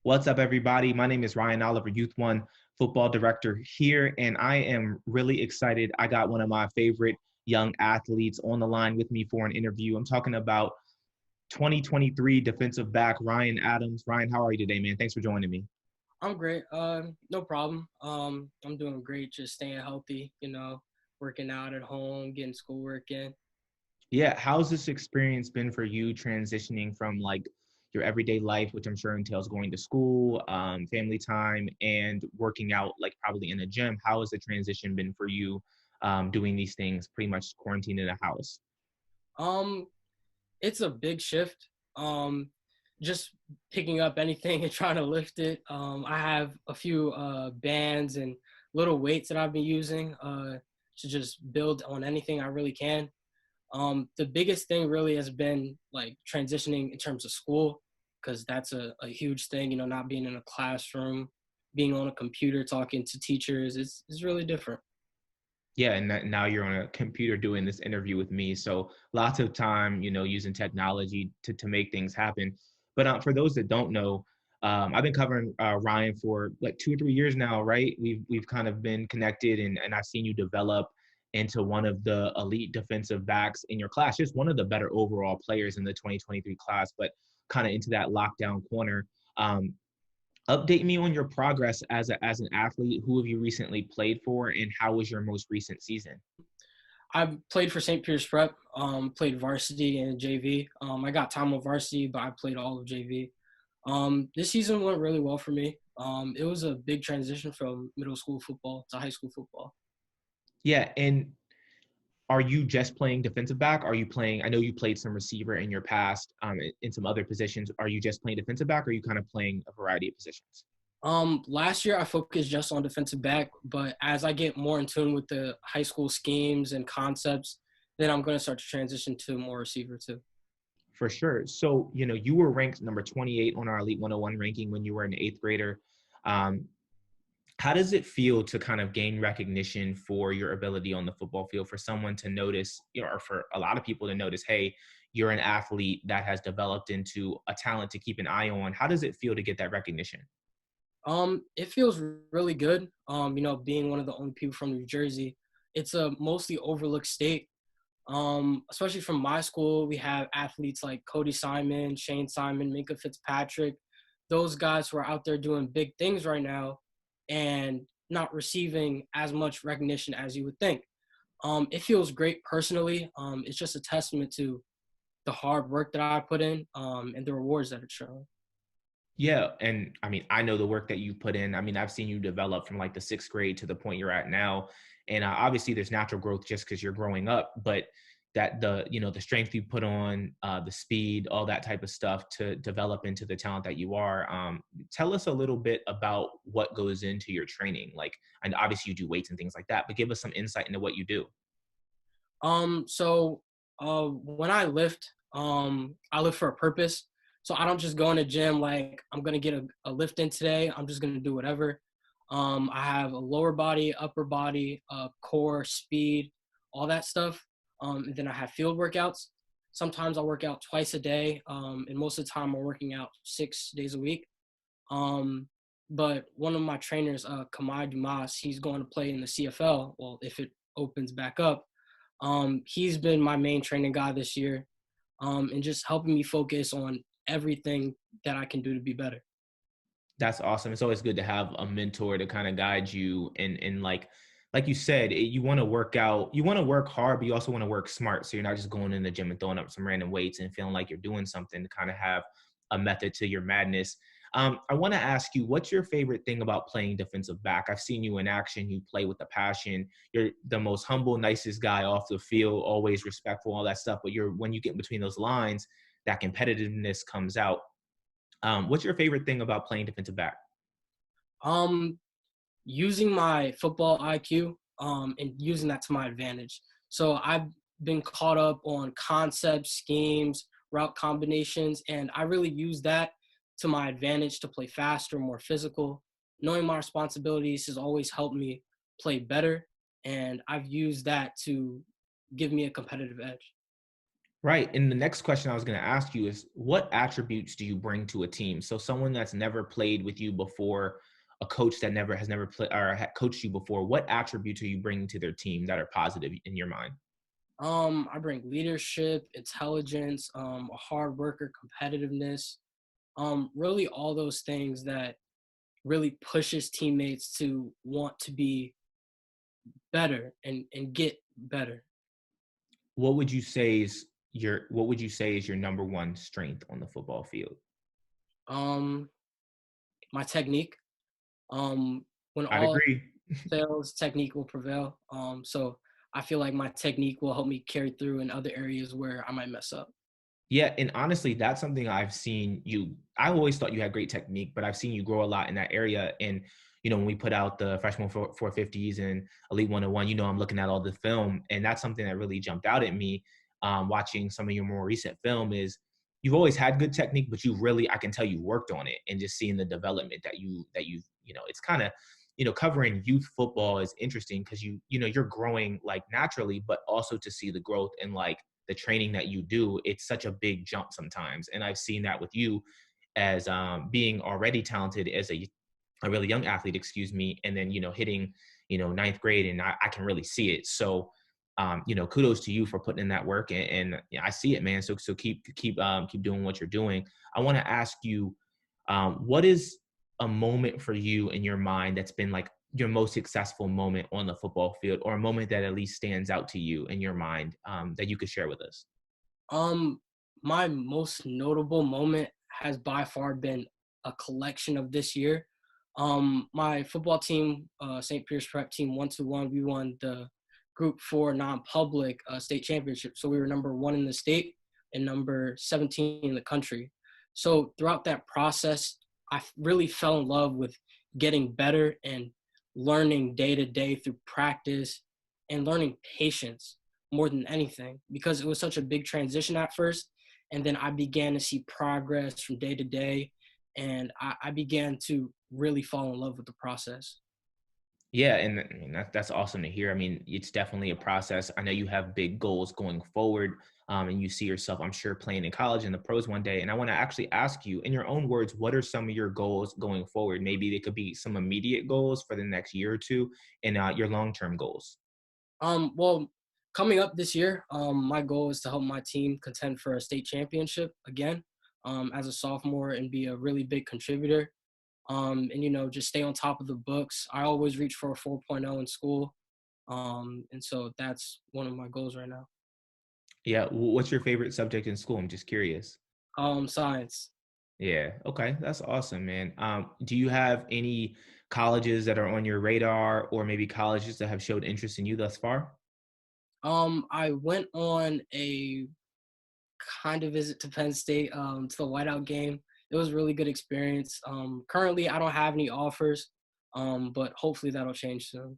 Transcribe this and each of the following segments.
What's up, everybody? My name is Ryan Oliver, Youth1 Football Director here, and I am really excited. I got one of my favorite young athletes on the line with me for an interview. I'm talking about 2023 defensive back Ryan Adams. Ryan, how are you today, man? Thanks for joining me. I'm great. No problem. I'm doing great. Just staying healthy. Working out at home, getting schoolwork in. Yeah, how's this experience been for you transitioning from your everyday life, which I'm sure entails going to school, family time, and working out like probably in a gym? How has the transition been for you doing these things pretty much quarantined in a house? Um, it's a big shift. Just picking up anything and trying to lift it. I have a few bands and little weights that I've been using to just build on anything I really can. The biggest thing really has been like transitioning in terms of school, because that's a huge thing. Not being in a classroom, being on a computer, talking to teachers is really different. Yeah, and now you're on a computer doing this interview with me. So lots of time, using technology to make things happen. But for those that don't know, I've been covering Ryan for like 2 or 3 years now, right? We've kind of been connected, and I've seen you develop into one of the elite defensive backs in your class, just one of the better overall players in the 2023 class, but kind of into that lockdown corner. Um, Update me on your progress as an athlete. Who have you recently played for, and how was your most recent season? I played for St. Peter's Prep, played varsity and JV. I got time with varsity, but I played all of JV. This season went really well for me. It was a big transition from middle school football to high school football. Yeah, and are you just playing defensive back? Are you playing? I know you played some receiver in your past, in some other positions. Are you just playing defensive back, or are you kind of playing a variety of positions? Last year I focused just on defensive back, but as I get more in tune with the high school schemes and concepts, then I'm going to start to transition to more receiver too. For sure. So, you were ranked number 28 on our Elite 101 ranking when you were an eighth grader. Um, how does it feel to kind of gain recognition for your ability on the football field, for someone to notice, or for a lot of people to notice, hey, you're an athlete that has developed into a talent to keep an eye on? How does it feel to get that recognition? It feels really good. Being one of the only people from New Jersey, it's a mostly overlooked state. Especially from my school, we have athletes like Cody Simon, Shane Simon, Minka Fitzpatrick, those guys who are out there doing big things right now and not receiving as much recognition as you would think. It feels great personally. It's just a testament to the hard work that I put in and the rewards that it's showing. Yeah, and I mean, I know the work that you put in. I mean, I've seen you develop from like the sixth grade to the point you're at now, and obviously there's natural growth just because you're growing up. But that the strength you put on, the speed, all that type of stuff to develop into the talent that you are. Tell us a little bit about what goes into your training. Like, and obviously you do weights and things like that, but give us some insight into what you do. When I lift for a purpose. So I don't just go in the gym like I'm gonna get a lift in today. I'm just gonna do whatever. I have a lower body, upper body, core, speed, all that stuff. And then I have field workouts. Sometimes I work out twice a day, and most of the time I'm working out 6 days a week. Um, but one of my trainers, Kamai Dumas, he's going to play in the CFL. Well, if it opens back up, he's been my main training guy this year, and just helping me focus on everything that I can do to be better. That's awesome. It's always good to have a mentor to kind of guide you, and like you said, you want to work out, you want to work hard, but you also want to work smart. So you're not just going in the gym and throwing up some random weights and feeling like you're doing something, to kind of have a method to your madness. I want to ask you, what's your favorite thing about playing defensive back? I've seen you in action. You play with a passion. You're the most humble, nicest guy off the field, always respectful, all that stuff. But when you get in between those lines, that competitiveness comes out. What's your favorite thing about playing defensive back? Um, Using my football IQ, and using that to my advantage. So I've been caught up on concepts, schemes, route combinations, and I really use that to my advantage to play faster, more physical. Knowing my responsibilities has always helped me play better, and I've used that to give me a competitive edge. Right. And the next question I was going to ask you is what attributes do you bring to a team? So someone that's never played with you before, a coach that never has never played or coached you before, what attributes are you bringing to their team that are positive in your mind? I bring leadership, intelligence, a hard worker, competitiveness, really all those things that really pushes teammates to want to be better and get better. What would you say is your number one strength on the football field? Um, my technique. When I'd all agree. fails, technique will prevail. So I feel like my technique will help me carry through in other areas where I might mess up. Yeah, and honestly, that's something I've seen you. I always thought you had great technique, but I've seen you grow a lot in that area. And when we put out the freshman 450s and Elite 101, I'm looking at all the film, and that's something that really jumped out at me. Watching some of your more recent film is you've always had good technique, but you really, I can tell you worked on it, and just seeing the development it's kind of covering youth football is interesting because you're growing like naturally, but also to see the growth and like the training that you do, it's such a big jump sometimes. And I've seen that with you as being already talented as a really young athlete, excuse me, and then hitting ninth grade, and I can really see it. So kudos to you for putting in that work, and I see it, man. So keep doing what you're doing. I want to ask you, what is a moment for you in your mind that's been like your most successful moment on the football field, or a moment that at least stands out to you in your mind, that you could share with us? Um, my most notable moment has by far been a collection of this year. My football team, St. Pierce Prep Team 1-1, we won the Group 4 non-public state championship. So we were number 1 in the state and number 17 in the country. So throughout that process, I really fell in love with getting better and learning day to day through practice and learning patience more than anything, because it was such a big transition at first. And then I began to see progress from day to day. And I began to really fall in love with the process. Yeah, and I mean, that's awesome to hear. I mean, it's definitely a process. I know you have big goals going forward, and you see yourself, I'm sure, playing in college and the pros one day. And I want to actually ask you, in your own words, what are some of your goals going forward? Maybe they could be some immediate goals for the next year or two, and your long-term goals. Well, coming up this year, my goal is to help my team contend for a state championship again, as a sophomore and be a really big contributor. And just stay on top of the books. I always reach for a 4.0 in school. And so that's one of my goals right now. Yeah, what's your favorite subject in school? I'm just curious. Science. Yeah. Okay. That's awesome, man. Do you have any colleges that are on your radar, or maybe colleges that have showed interest in you thus far? I went on a kind of visit to Penn State, to the whiteout game. It was a really good experience. Currently, I don't have any offers, but hopefully that'll change soon.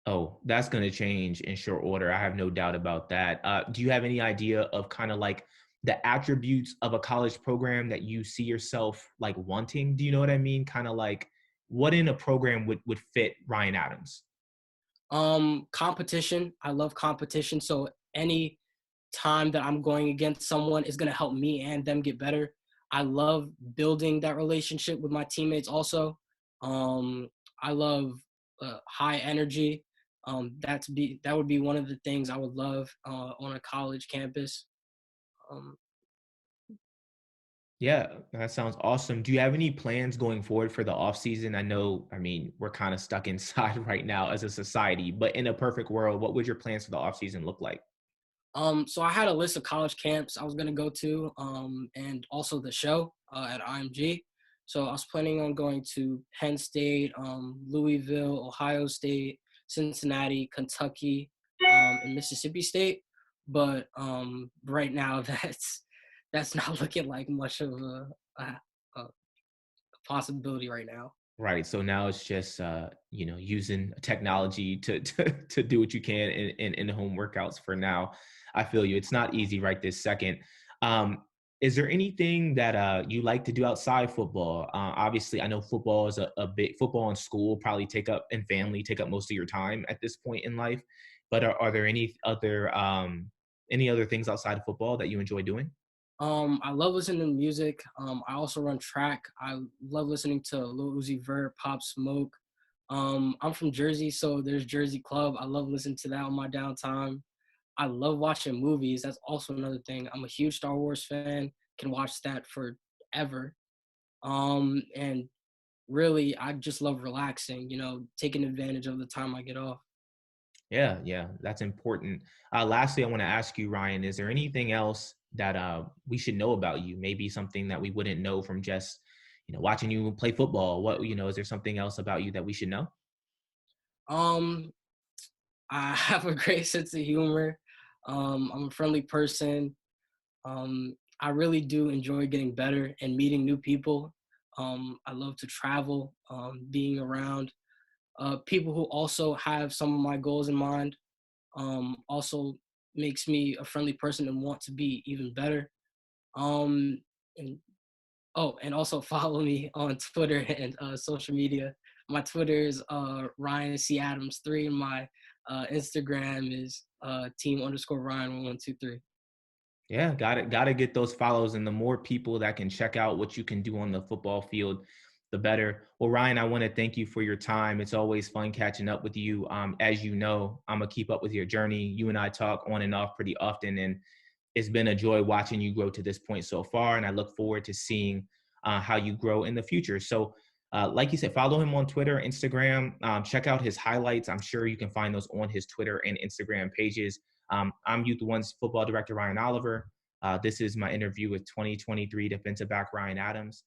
Oh, that's going to change in short order. I have no doubt about that. Do you have any idea of kind of like the attributes of a college program that you see yourself like wanting? Do you know what I mean? Kind of like what in a program would fit Ryan Adams? Competition. I love competition. So any time that I'm going against someone is going to help me and them get better. I love building that relationship with my teammates also. Um, I love high energy. That would be one of the things I would love on a college campus. Um, Yeah, that sounds awesome. Do you have any plans going forward for the off season? I know, I mean, we're kind of stuck inside right now as a society, but in a perfect world, what would your plans for the off season look like? so I had a list of college camps I was gonna go to, and also the show at IMG. So I was planning on going to Penn State, Louisville, Ohio State, Cincinnati, Kentucky, and Mississippi State. But right now, that's not looking like much of a possibility right now. Right. So now it's just using technology to do what you can in home workouts for now. I feel you. It's not easy right this second. Um, is there anything that you like to do outside football? Obviously, I know football is a big football and school probably take up and family take up most of your time at this point in life. But are there any other any other things outside of football that you enjoy doing? I love listening to music. I also run track. I love listening to Lil Uzi Vert, Pop Smoke. I'm from Jersey, so there's Jersey Club. I love listening to that on my downtime. I love watching movies. That's also another thing. I'm a huge Star Wars fan. Can watch that forever. And really, I just love relaxing. Taking advantage of the time I get off. Yeah, yeah, that's important. Lastly, I want to ask you, Ryan, is there anything else that we should know about you? Maybe something that we wouldn't know from just, watching you play football. Is there something else about you that we should know? Um, I have a great sense of humor. I'm a friendly person. I really do enjoy getting better and meeting new people. I love to travel, being around people who also have some of my goals in mind. Also makes me a friendly person and want to be even better. Um, and and also follow me on Twitter and social media. My Twitter is Ryan C Adams 3, and my Instagram is team_Ryan1123. Yeah, got to get those follows, and the more people that can check out what you can do on the football field, the better. Well, Ryan, I want to thank you for your time. It's always fun catching up with you. As you know, I'm gonna keep up with your journey. You and I talk on and off pretty often, and it's been a joy watching you grow to this point so far. And I look forward to seeing how you grow in the future. So, like you said, follow him on Twitter, Instagram. Check out his highlights. I'm sure you can find those on his Twitter and Instagram pages. I'm Youth1's football director, Ryan Oliver. This is my interview with 2023 defensive back Ryan Adams.